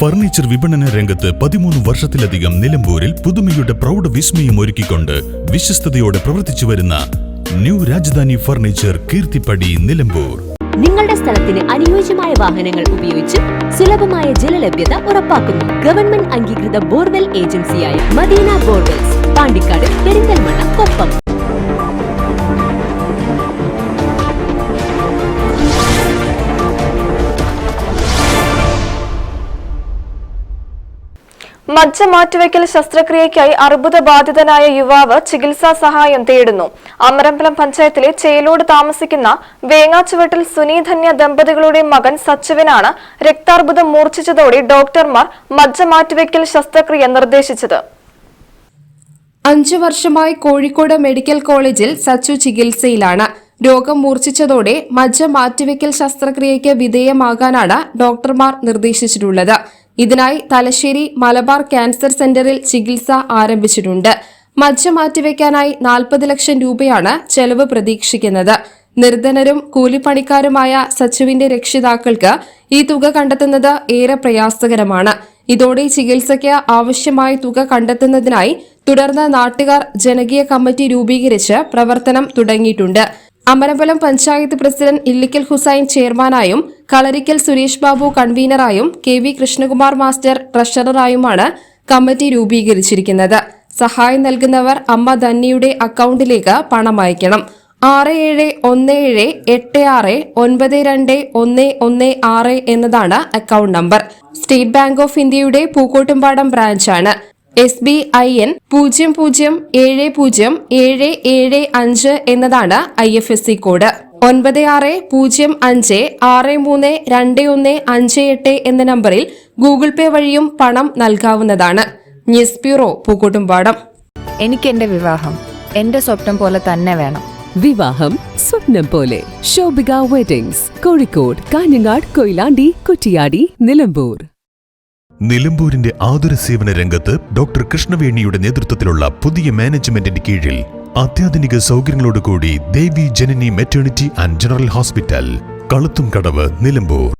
Furniture വിപണന രംഗത്ത് 13 വർഷത്തിലധികം നിലമ്പൂരിൽ പുതുമയുടെ പ്രൗഢ വിസ്മയം ഒരുക്കിക്കൊണ്ട് വിശ്വസ്തയോടെ പ്രവർത്തിച്ചു വരുന്ന ന്യൂ രാജധാനി ഫർണിച്ചർ കീർത്തിപ്പടി നിലമ്പൂർ. നിങ്ങളുടെ സ്ഥലത്തിന് അനുയോജ്യമായ വാഹനങ്ങൾ ഉപയോഗിച്ച് സുലഭമായ ജലലഭ്യത ഉറപ്പാക്കുന്നു. ഗവൺമെന്റ് അംഗീകൃത ബോർവെൽ ഏജൻസിയായ മദീന ബോർവെൽസ്, പാണ്ടിക്കാട്, പെരിന്തൽമണ്ണ, കൊപ്പം. മജ്ജ മാറ്റിവെക്കൽ ശസ്ത്രക്രിയയ്ക്കായി അർബുദബാധിതനായ യുവാവ് ചികിത്സാ സഹായം തേടുന്നു. അമരമ്പലം പഞ്ചായത്തിലെ ചേലോട് താമസിക്കുന്ന വേങ്ങാച്ചുവെട്ടിൽ സുനീധന്യ ദമ്പതികളുടെ മകൻ സച്ചുവിനാണ് രക്താർബുദം മൂർച്ഛിച്ചതോടെ ഡോക്ടർമാർ മജ്ജ മാറ്റിവെക്കൽ ശസ്ത്രക്രിയ നിർദ്ദേശിച്ചത്. 5 വർഷമായി കോഴിക്കോട് മെഡിക്കൽ കോളേജിൽ സച്ചു ചികിത്സയിലാണ്. രോഗം മൂർച്ഛിച്ചതോടെ മജ്ജ മാറ്റിവെക്കൽ ശസ്ത്രക്രിയയ്ക്ക് വിധേയമാകാനാണ് ഡോക്ടർമാർ നിർദ്ദേശിച്ചിട്ടുള്ളത്. ഇതിനായി തലശ്ശേരി മലബാർ ക്യാൻസർ സെന്ററിൽ ചികിത്സ ആരംഭിച്ചിട്ടുണ്ട്. മജ്ജ മാറ്റിവെക്കാനായി 40 ലക്ഷം രൂപയാണ് ചെലവ് പ്രതീക്ഷിക്കുന്നത്. നിർധനരും കൂലിപ്പണിക്കാരുമായ സച്ചുവിന്റെ രക്ഷിതാക്കൾക്ക് ഈ തുക കണ്ടെത്തുന്നത് ഏറെ പ്രയാസകരമാണ്. ഇതോടെ ചികിത്സയ്ക്ക് ആവശ്യമായ തുക കണ്ടെത്തുന്നതിനായി തുടർന്ന് നാട്ടുകാർ ജനകീയ കമ്മിറ്റി രൂപീകരിച്ച് പ്രവർത്തനം തുടങ്ങിയിട്ടുണ്ട്. അമരമ്പലം പഞ്ചായത്ത് പ്രസിഡന്റ് ഇല്ലിക്കൽ ഹുസൈൻ ചെയർമാനായും കളരിക്കൽ സുരേഷ് ബാബു കൺവീനറായും KV കൃഷ്ണകുമാർ മാസ്റ്റർ ട്രഷററായുമാണ് കമ്മിറ്റി രൂപീകരിച്ചിരിക്കുന്നത്. സഹായം നൽകുന്നവർ അമ്മ ധന്യയുടെ അക്കൌണ്ടിലേക്ക് പണം അയക്കണം. 671786921116 എന്നതാണ് account number. State Bank of ഇന്ത്യയുടെ പൂക്കോട്ടുംപാടം ബ്രാഞ്ചാണ്. SBIN 00707775 എന്നതാണ് IFSC കോഡ്. 9605632158 എന്ന നമ്പറിൽ ഗൂഗിൾ പേ വഴിയും പണം നൽകാവുന്നതാണ്. News bureau, Pookkottumpadam. എനിക്ക് എന്റെ വിവാഹം എന്റെ സ്വപ്നം പോലെ തന്നെ വേണം. വിവാഹം സ്വപ്നം പോലെ. ശോഭിക വെഡിങ്സ്, കോഴിക്കോട്, കാഞ്ഞങ്ങാട്, കൊയിലാണ്ടി, കുറ്റിയാടി, നിലമ്പൂർ. നിലമ്പൂരിന്റെ ആതുര സേവന രംഗത്ത് ഡോക്ടർ കൃഷ്ണവേണിയുടെ നേതൃത്വത്തിലുള്ള പുതിയ മാനേജ്മെന്റിന്റെ കീഴിൽ അത്യാധുനിക സൗകര്യങ്ങളോടുകൂടി Devi Janani maternity and general hospital, Kaluthumkadavu, Nilambur.